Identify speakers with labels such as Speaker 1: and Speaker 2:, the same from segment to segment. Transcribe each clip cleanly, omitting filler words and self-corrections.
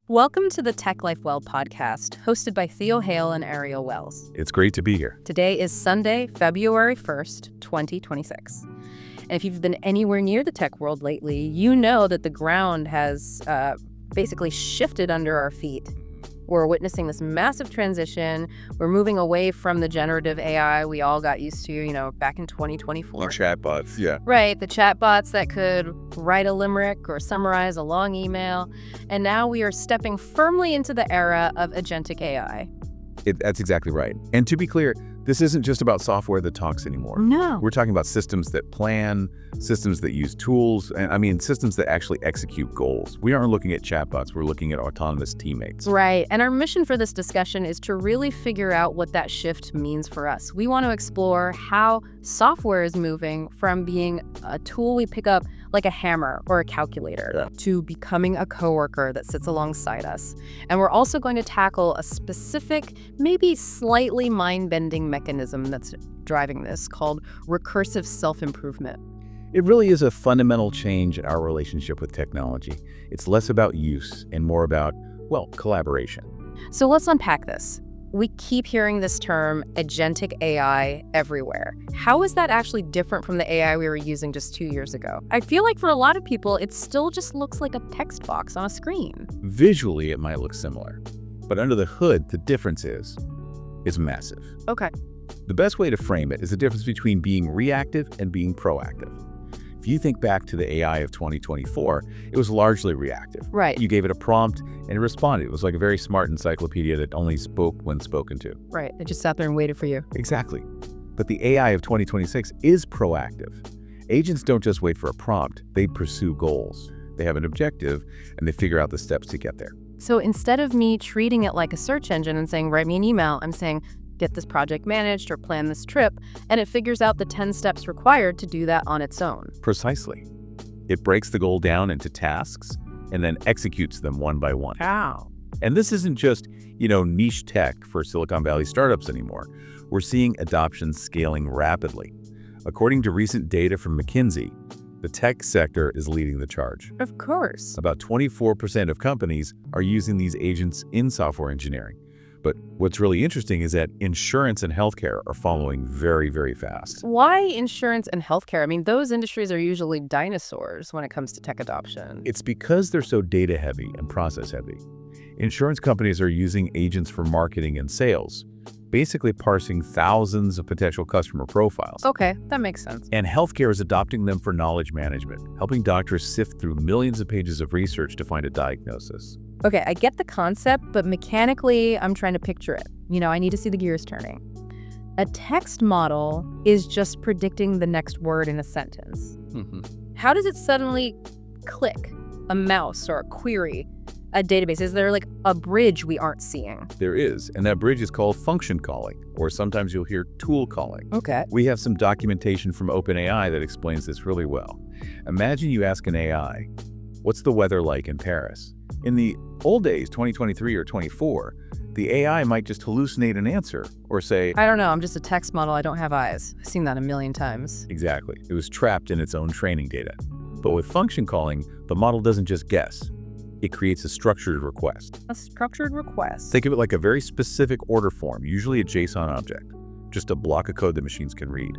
Speaker 1: Welcome to the Tech Life Well podcast, hosted by Theo Hale and Ariel Wells.
Speaker 2: It's great to be here.
Speaker 1: Today is Sunday, February 1st, 2026. And if you've been anywhere near the tech world lately, you know that the ground has basically shifted under our feet. We're witnessing this massive transition. We're moving away from the generative AI we all got used to, back in 2024.
Speaker 2: Chatbots, yeah.
Speaker 1: Right, the chatbots that could write a limerick or summarize a long email. And now we are stepping firmly into the era of agentic AI.
Speaker 2: That's exactly right. And to be clear, this isn't just about software that talks anymore.
Speaker 1: No.
Speaker 2: We're talking about systems that plan, systems that use tools, and systems that actually execute goals. We aren't looking at chatbots, we're looking at autonomous teammates.
Speaker 1: Right, and our mission for this discussion is to really figure out what that shift means for us. We want to explore how software is moving from being a tool we pick up like a hammer or a calculator to becoming a coworker that sits alongside us. And we're also going to tackle a specific, maybe slightly mind-bending mechanism that's driving this called recursive self-improvement.
Speaker 2: It really is a fundamental change in our relationship with technology. It's less about use and more about, collaboration.
Speaker 1: So let's unpack this. We keep hearing this term, agentic AI, everywhere. How is that actually different from the AI we were using just 2 years ago? I feel like for a lot of people, it still just looks like a text box on a screen.
Speaker 2: Visually, it might look similar, but under the hood, the difference is massive.
Speaker 1: Okay.
Speaker 2: The best way to frame it is the difference between being reactive and being proactive. If you think back to the AI of 2024, it was largely reactive.
Speaker 1: Right.
Speaker 2: You gave it a prompt and it responded. It was like a very smart encyclopedia that only spoke when spoken to.
Speaker 1: Right. It just sat there and waited for you.
Speaker 2: Exactly. But the AI of 2026 is proactive. Agents don't just wait for a prompt, they pursue goals. They have an objective and they figure out the steps to get there.
Speaker 1: So instead of me treating it like a search engine and saying, write me an email, I'm saying, get this project managed or plan this trip, and it figures out the 10 steps required to do that on its own.
Speaker 2: Precisely. It breaks the goal down into tasks and then executes them one by one.
Speaker 1: Wow.
Speaker 2: And this isn't just, niche tech for Silicon Valley startups anymore. We're seeing adoption scaling rapidly. According to recent data from McKinsey, the tech sector is leading the charge.
Speaker 1: Of course.
Speaker 2: About 24% of companies are using these agents in software engineering. But what's really interesting is that insurance and healthcare are following very, very fast.
Speaker 1: Why insurance and healthcare? I mean, those industries are usually dinosaurs when it comes to tech adoption.
Speaker 2: It's because they're so data heavy and process heavy. Insurance companies are using agents for marketing and sales, basically parsing thousands of potential customer profiles.
Speaker 1: Okay, that makes sense.
Speaker 2: And healthcare is adopting them for knowledge management, helping doctors sift through millions of pages of research to find a diagnosis.
Speaker 1: Okay, I get the concept, but mechanically, I'm trying to picture it. I need to see the gears turning. A text model is just predicting the next word in a sentence. How does it suddenly click a mouse or a query, a database? Is there like a bridge we aren't seeing?
Speaker 2: There is, and that bridge is called function calling, or sometimes you'll hear tool calling.
Speaker 1: Okay.
Speaker 2: We have some documentation from OpenAI that explains this really well. Imagine you ask an AI, what's the weather like in Paris? In the old days, 2023 or 24, the AI might just hallucinate an answer or say,
Speaker 1: I don't know, I'm just a text model, I don't have eyes. I've seen that a million times.
Speaker 2: Exactly. It was trapped in its own training data. But with function calling, the model doesn't just guess. It creates a structured request.
Speaker 1: A structured request.
Speaker 2: Think of it like a very specific order form, usually a JSON object, just a block of code that machines can read.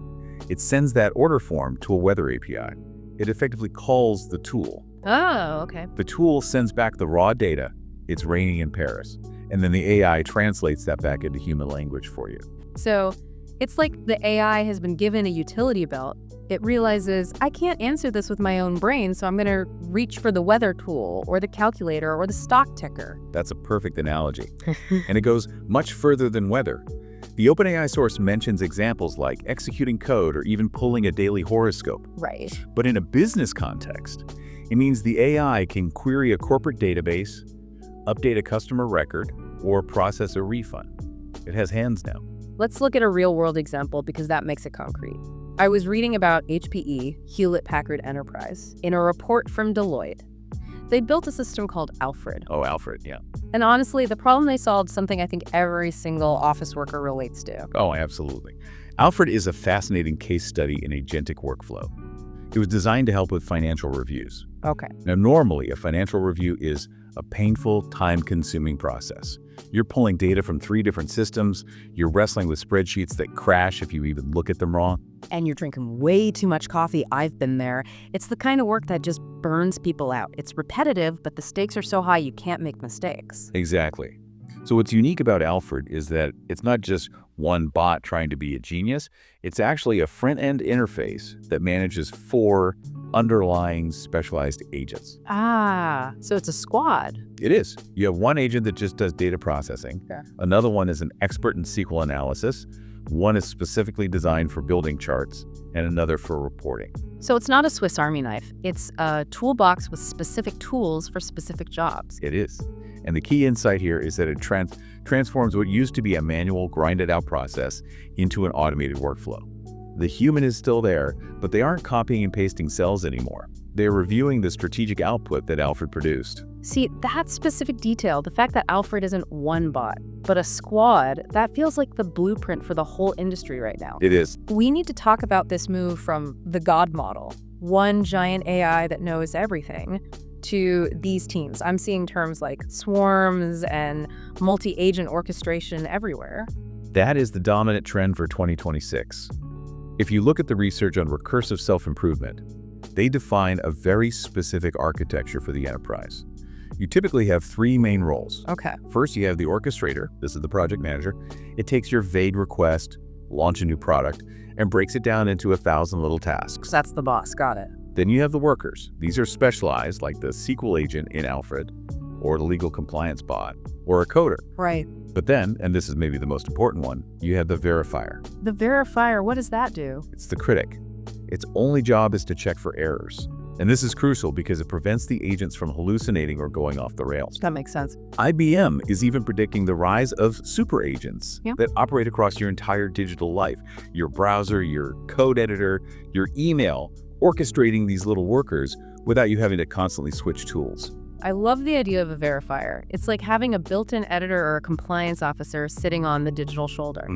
Speaker 2: It sends that order form to a weather API. It effectively calls the tool.
Speaker 1: Oh, okay.
Speaker 2: The tool sends back the raw data, it's raining in Paris, and then the AI translates that back into human language for you.
Speaker 1: So it's like the AI has been given a utility belt. It realizes, I can't answer this with my own brain, so I'm going to reach for the weather tool or the calculator or the stock ticker.
Speaker 2: That's a perfect analogy. And it goes much further than weather. The OpenAI source mentions examples like executing code or even pulling a daily horoscope.
Speaker 1: Right.
Speaker 2: But in a business context, it means the AI can query a corporate database, update a customer record, or process a refund. It has hands now.
Speaker 1: Let's look at a real-world example because that makes it concrete. I was reading about HPE, Hewlett-Packard Enterprise, in a report from Deloitte. They built a system called Alfred.
Speaker 2: Oh, Alfred, yeah.
Speaker 1: And honestly, the problem they solved is something I think every single office worker relates to.
Speaker 2: Oh, absolutely. Alfred is a fascinating case study in agentic workflow. It was designed to help with financial reviews.
Speaker 1: Okay.
Speaker 2: Now, normally, a financial review is a painful, time-consuming process. You're pulling data from 3 different systems, you're wrestling with spreadsheets that crash if you even look at them wrong.
Speaker 1: And you're drinking way too much coffee. I've been there. It's the kind of work that just burns people out. It's repetitive, but the stakes are so high you can't make mistakes.
Speaker 2: Exactly. So what's unique about Alfred is that it's not just one bot trying to be a genius, it's actually a front-end interface that manages 4 underlying specialized agents.
Speaker 1: Ah, so it's a squad.
Speaker 2: It is. You have one agent that just does data processing.
Speaker 1: Okay.
Speaker 2: Another one is an expert in SQL analysis. One is specifically designed for building charts, and another for reporting.
Speaker 1: So it's not a Swiss Army knife. It's a toolbox with specific tools for specific jobs.
Speaker 2: It is. And the key insight here is that it transforms what used to be a manual, grinded-out process into an automated workflow. The human is still there, but they aren't copying and pasting cells anymore. They're reviewing the strategic output that Alfred produced.
Speaker 1: See, that specific detail, the fact that Alfred isn't one bot, but a squad, that feels like the blueprint for the whole industry right now.
Speaker 2: It is.
Speaker 1: We need to talk about this move from the God model, one giant AI that knows everything, to these teams. I'm seeing terms like swarms and multi-agent orchestration everywhere.
Speaker 2: That is the dominant trend for 2026. If you look at the research on recursive self-improvement, they define a very specific architecture for the enterprise. You typically have 3 main roles.
Speaker 1: Okay.
Speaker 2: First, you have the orchestrator. This is the project manager. It takes your vague request, launch a new product, and breaks it down into 1,000 little tasks.
Speaker 1: That's the boss. Got it.
Speaker 2: Then you have the workers. These are specialized, like the SQL agent in Alfred, or the legal compliance bot, or a coder.
Speaker 1: Right.
Speaker 2: But then, and this is maybe the most important one, you have the verifier.
Speaker 1: The verifier, what does that do?
Speaker 2: It's the critic. Its only job is to check for errors. And this is crucial because it prevents the agents from hallucinating or going off the rails.
Speaker 1: That makes sense.
Speaker 2: IBM is even predicting the rise of super agents that operate across your entire digital life. Your browser, your code editor, your email, orchestrating these little workers without you having to constantly switch tools.
Speaker 1: I love the idea of a verifier. It's like having a built-in editor or a compliance officer sitting on the digital shoulder.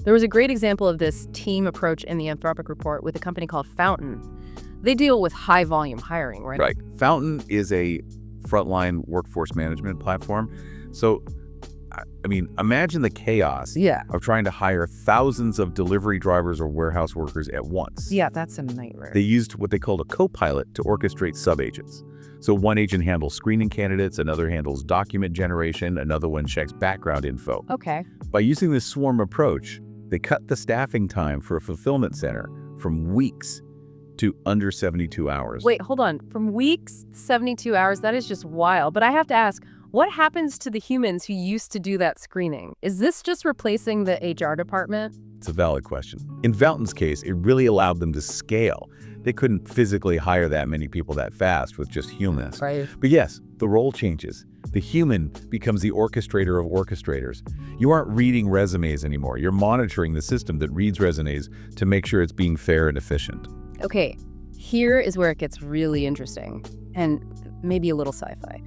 Speaker 1: There was a great example of this team approach in the Anthropic report with a company called Fountain. They deal with high-volume hiring, right?
Speaker 2: Right. Fountain is a frontline workforce management platform. So, I mean, imagine the chaos of trying to hire thousands of delivery drivers or warehouse workers at once.
Speaker 1: Yeah, that's a nightmare.
Speaker 2: They used what they called a co-pilot to orchestrate sub-agents. So one agent handles screening candidates, another handles document generation, another one checks background info.
Speaker 1: Okay.
Speaker 2: By using this swarm approach, they cut the staffing time for a fulfillment center from weeks to under 72 hours.
Speaker 1: Wait, hold on. From weeks, 72 hours, that is just wild. But I have to ask, what happens to the humans who used to do that screening? Is this just replacing the HR department?
Speaker 2: It's a valid question. In Fountain's case, it really allowed them to scale. They couldn't physically hire that many people that fast with just humans.
Speaker 1: Right.
Speaker 2: But yes, the role changes. The human becomes the orchestrator of orchestrators. You aren't reading resumes anymore. You're monitoring the system that reads resumes to make sure it's being fair and efficient.
Speaker 1: Okay, here is where it gets really interesting and maybe a little sci-fi.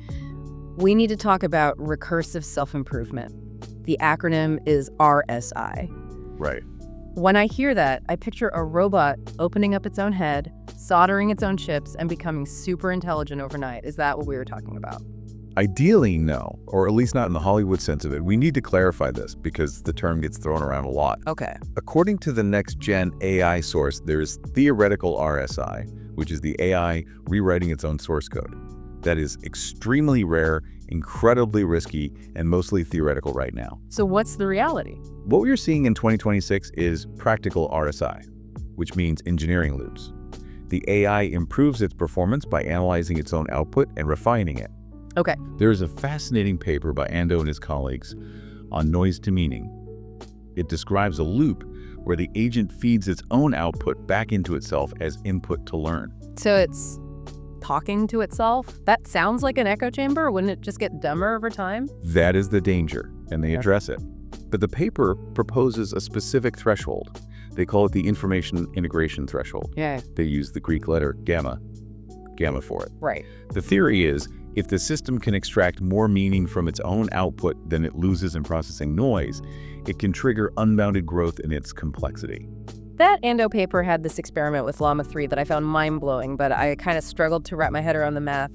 Speaker 1: We need to talk about recursive self-improvement. The acronym is RSI.
Speaker 2: Right.
Speaker 1: When I hear that, I picture a robot opening up its own head, soldering its own chips, and becoming super intelligent overnight. Is that what we were talking about?
Speaker 2: Ideally, no, or at least not in the Hollywood sense of it. We need to clarify this because the term gets thrown around a lot.
Speaker 1: Okay.
Speaker 2: According to the next-gen AI source, there's theoretical RSI, which is the AI rewriting its own source code. That is extremely rare, incredibly risky, and mostly theoretical right now.
Speaker 1: So what's the reality?
Speaker 2: What we're seeing in 2026 is practical RSI, which means engineering loops. The AI improves its performance by analyzing its own output and refining it.
Speaker 1: Okay.
Speaker 2: There is a fascinating paper by Ando and his colleagues on noise to meaning. It describes a loop where the agent feeds its own output back into itself as input to learn.
Speaker 1: So it's talking to itself? That sounds like an echo chamber. Wouldn't it just get dumber over time?
Speaker 2: That is the danger, and they address it. But the paper proposes a specific threshold. They call it the information integration threshold.
Speaker 1: Yeah.
Speaker 2: They use the Greek letter gamma for it.
Speaker 1: Right.
Speaker 2: The theory is, if the system can extract more meaning from its own output than it loses in processing noise, it can trigger unbounded growth in its complexity.
Speaker 1: That Ando paper had this experiment with Llama 3 that I found mind-blowing, but I kind of struggled to wrap my head around the math.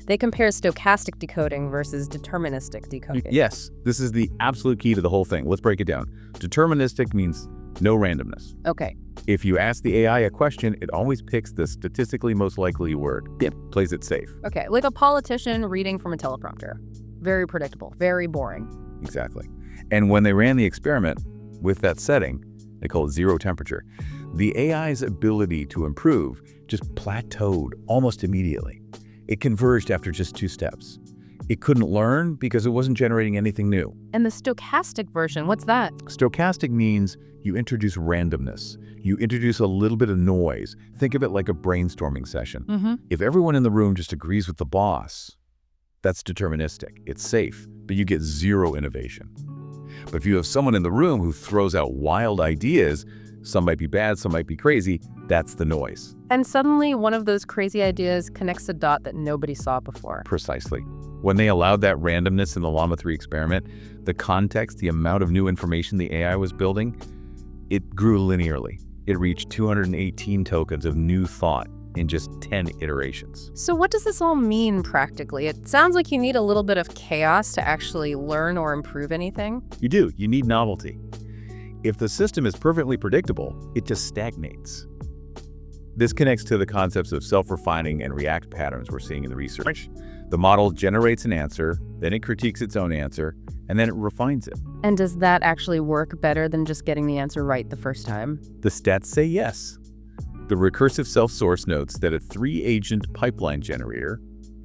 Speaker 1: They compare stochastic decoding versus deterministic decoding.
Speaker 2: Yes, this is the absolute key to the whole thing. Let's break it down. Deterministic means no randomness.
Speaker 1: Okay.
Speaker 2: If you ask the AI a question, it always picks the statistically most likely word. It plays it safe.
Speaker 1: Okay, like a politician reading from a teleprompter. Very predictable, very boring.
Speaker 2: Exactly. And when they ran the experiment with that setting, they call it zero temperature, the AI's ability to improve just plateaued almost immediately. It converged after just 2 steps. It couldn't learn because it wasn't generating anything new.
Speaker 1: And the stochastic version, what's that?
Speaker 2: Stochastic means you introduce randomness. You introduce a little bit of noise. Think of it like a brainstorming session. If everyone in the room just agrees with the boss, that's deterministic. It's safe, but you get zero innovation. But if you have someone in the room who throws out wild ideas, some might be bad, some might be crazy, that's the noise.
Speaker 1: And suddenly one of those crazy ideas connects a dot that nobody saw before.
Speaker 2: Precisely. When they allowed that randomness in the Llama 3 experiment, the context, the amount of new information the AI was building, it grew linearly. It reached 218 tokens of new thought in just 10 iterations.
Speaker 1: So what does this all mean practically? It sounds like you need a little bit of chaos to actually learn or improve anything.
Speaker 2: You do. You need novelty. If the system is perfectly predictable, it just stagnates. This connects to the concepts of self-refining and react patterns we're seeing in the research. The model generates an answer, then it critiques its own answer, and then it refines it.
Speaker 1: And does that actually work better than just getting the answer right the first time?
Speaker 2: The stats say yes. The recursive self-source notes that a 3-agent pipeline generator,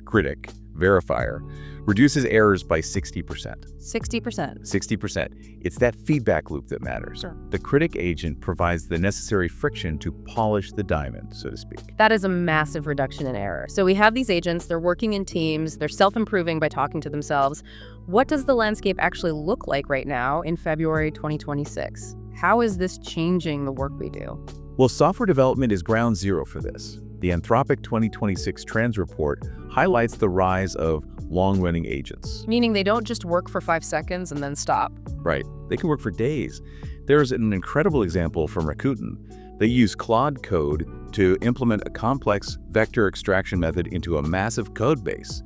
Speaker 2: critic, verifier, reduces errors by 60%.
Speaker 1: 60%.
Speaker 2: 60%. It's that feedback loop that matters.
Speaker 1: Sure.
Speaker 2: The critic agent provides the necessary friction to polish the diamond, so to speak.
Speaker 1: That is a massive reduction in error. So we have these agents, they're working in teams, they're self-improving by talking to themselves. What does the landscape actually look like right now in February 2026? How is this changing the work we do?
Speaker 2: Well, software development is ground zero for this. The Anthropic 2026 Trends Report highlights the rise of long-running agents.
Speaker 1: Meaning they don't just work for 5 seconds and then stop.
Speaker 2: Right. They can work for days. There's an incredible example from Rakuten. They use Claude Code to implement a complex vector extraction method into a massive code base.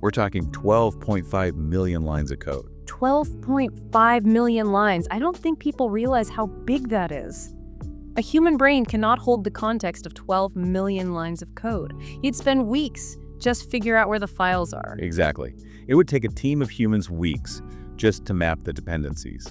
Speaker 2: We're talking 12.5 million lines of code.
Speaker 1: 12.5 million lines. I don't think people realize how big that is. A human brain cannot hold the context of 12 million lines of code. You'd spend weeks just figure out where the files are.
Speaker 2: Exactly. It would take a team of humans weeks just to map the dependencies.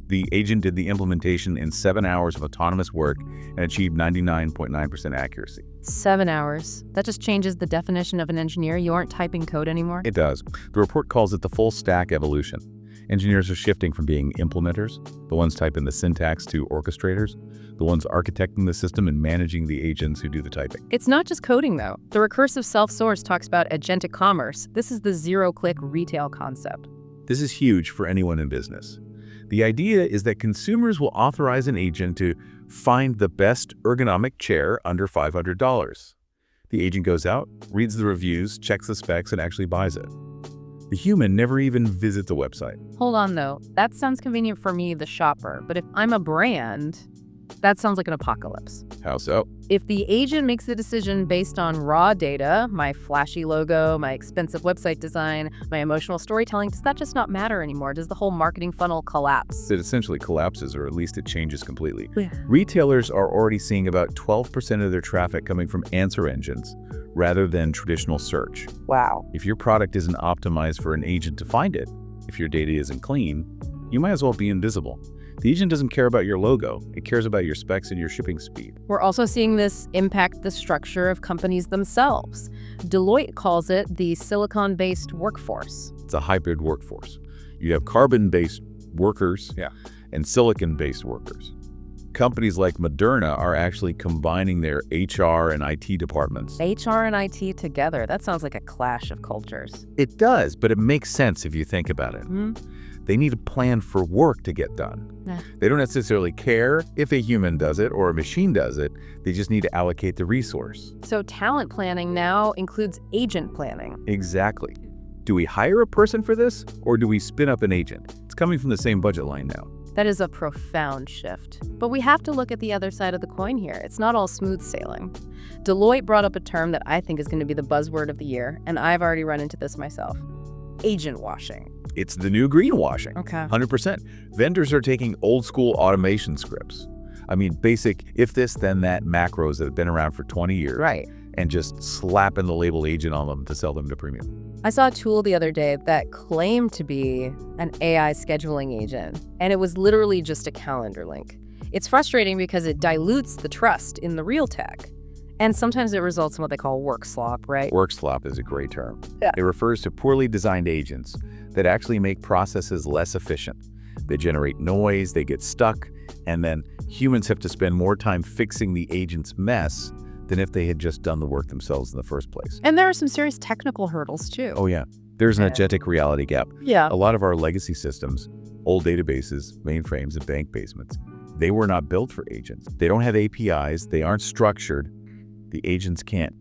Speaker 2: The agent did the implementation in 7 hours of autonomous work and achieved 99.9% accuracy.
Speaker 1: 7 hours. That just changes the definition of an engineer. You aren't typing code anymore.
Speaker 2: It does. The report calls it the full stack evolution. Engineers are shifting from being implementers, the ones typing the syntax, to orchestrators, the ones architecting the system and managing the agents who do the typing.
Speaker 1: It's not just coding, though. The recursive self-source talks about agentic commerce. This is the zero-click retail concept.
Speaker 2: This is huge for anyone in business. The idea is that consumers will authorize an agent to find the best ergonomic chair under $500. The agent goes out, reads the reviews, checks the specs, and actually buys it. The human never even visits the website.
Speaker 1: Hold on, though. That sounds convenient for me, the shopper. But if I'm a brand, that sounds like an apocalypse.
Speaker 2: How so?
Speaker 1: If the agent makes the decision based on raw data, my flashy logo, my expensive website design, my emotional storytelling, does that just not matter anymore? Does the whole marketing funnel collapse?
Speaker 2: It essentially collapses, or at least it changes completely.
Speaker 1: Yeah.
Speaker 2: Retailers are already seeing about 12% of their traffic coming from answer engines rather than traditional search.
Speaker 1: Wow.
Speaker 2: If your product isn't optimized for an agent to find it, if your data isn't clean, you might as well be invisible. The agent doesn't care about your logo. It cares about your specs and your shipping speed.
Speaker 1: We're also seeing this impact the structure of companies themselves. Deloitte calls it the silicon-based workforce.
Speaker 2: It's a hybrid workforce. You have carbon-based workers and silicon-based workers. Companies like Moderna are actually combining their HR and IT departments.
Speaker 1: HR and IT together. That sounds like a clash of cultures.
Speaker 2: It does, but it makes sense if you think about it. They need a plan for work to get done. They don't necessarily care if a human does it or a machine does it. They just need to allocate the resource.
Speaker 1: So talent planning now includes agent planning.
Speaker 2: Exactly. Do we hire a person for this, or do we spin up an agent? It's coming from the same budget line now.
Speaker 1: That is a profound shift. But we have to look at the other side of the coin here. It's not all smooth sailing. Deloitte brought up a term that I think is going to be the buzzword of the year, and I've already run into this myself. Agent washing.
Speaker 2: It's the new greenwashing.
Speaker 1: Okay.
Speaker 2: 100%. Vendors are taking old school automation scripts. I mean, basic if this, then that macros that have been around for 20 years.
Speaker 1: Right.
Speaker 2: And just slapping the label agent on them to sell them to premium.
Speaker 1: I saw a tool the other day that claimed to be an AI scheduling agent, and it was literally just a calendar link. It's frustrating because it dilutes the trust in the real tech. And sometimes it results in what they call work slop, right?
Speaker 2: Work slop is a great term.
Speaker 1: Yeah.
Speaker 2: It refers to poorly designed agents that actually make processes less efficient. They generate noise, they get stuck, and then humans have to spend more time fixing the agent's mess than if they had just done the work themselves in the first place.
Speaker 1: And there are some serious technical hurdles, too.
Speaker 2: Oh yeah, there's an
Speaker 1: Yeah.
Speaker 2: agentic reality gap.
Speaker 1: Yeah.
Speaker 2: A lot of our legacy systems, old databases, mainframes, and bank basements, they were not built for agents. They don't have APIs, they aren't structured. The agents can't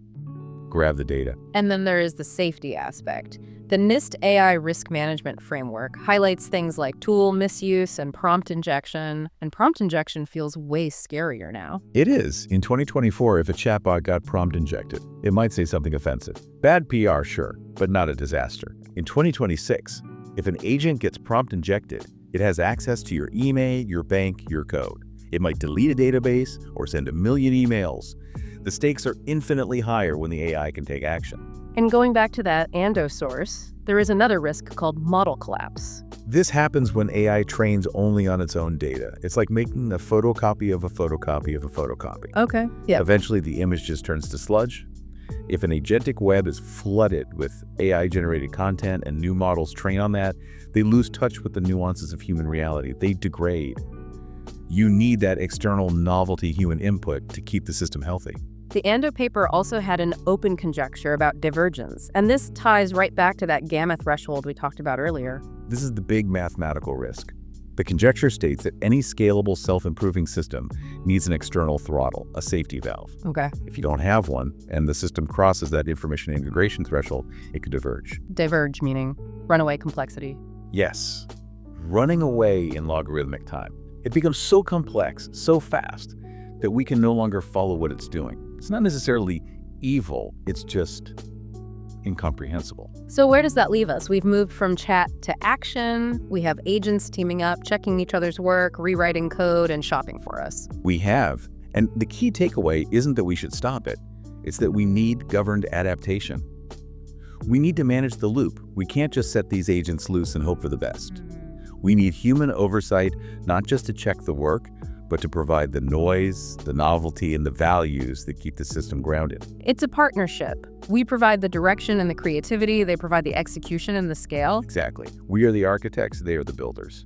Speaker 2: grab the data.
Speaker 1: And then there is the safety aspect. The NIST AI risk management framework highlights things like tool misuse and prompt injection. And prompt injection feels way scarier now.
Speaker 2: It is. In 2024, if a chatbot got prompt injected, it might say something offensive. Bad PR, sure, but not a disaster. In 2026, if an agent gets prompt injected, it has access to your email, your bank, your code. It might delete a database or send 1 million emails. The stakes are infinitely higher when the AI can take action.
Speaker 1: And going back to that Ando source, there is another risk called model collapse.
Speaker 2: This happens when AI trains only on its own data. It's like making a photocopy of a photocopy of a photocopy.
Speaker 1: Okay. Yeah.
Speaker 2: Eventually, the image just turns to sludge. If an agentic web is flooded with AI-generated content and new models train on that, they lose touch with the nuances of human reality. They degrade. You need that external novelty human input to keep the system healthy.
Speaker 1: The Ando paper also had an open conjecture about divergence, and this ties right back to that gamma threshold we talked about earlier.
Speaker 2: This is the big mathematical risk. The conjecture states that any scalable self-improving system needs an external throttle, a safety valve.
Speaker 1: Okay.
Speaker 2: If you don't have one, and the system crosses that information integration threshold, it could diverge.
Speaker 1: Diverge meaning runaway complexity.
Speaker 2: Yes, running away in logarithmic time. It becomes so complex, so fast, that we can no longer follow what it's doing. It's not necessarily evil, it's just incomprehensible.
Speaker 1: So where does that leave us? We've moved from chat to action. We have agents teaming up, checking each other's work, rewriting code, and shopping for us.
Speaker 2: We have, and the key takeaway isn't that we should stop it, it's that we need governed adaptation. We need to manage the loop. We can't just set these agents loose and hope for the best. We need human oversight, not just to check the work, but to provide the noise, the novelty, and the values that keep the system grounded.
Speaker 1: It's a partnership. We provide the direction and the creativity. They provide the execution and the scale.
Speaker 2: Exactly. We are the architects, they are the builders.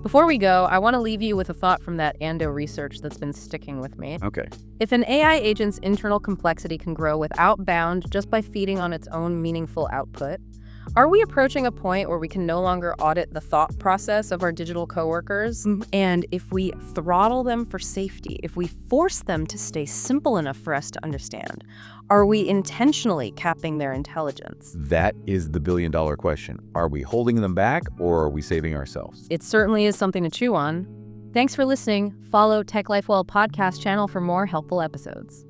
Speaker 1: Before we go, I want to leave you with a thought from that Ando research that's been sticking with me.
Speaker 2: Okay.
Speaker 1: If an AI agent's internal complexity can grow without bound just by feeding on its own meaningful output, are we approaching a point where we can no longer audit the thought process of our digital coworkers? And if we throttle them for safety, if we force them to stay simple enough for us to understand, are we intentionally capping their intelligence?
Speaker 2: That is the billion-dollar question. Are we holding them back or are we saving ourselves?
Speaker 1: It certainly is something to chew on. Thanks for listening. Follow Tech Life Well podcast channel for more helpful episodes.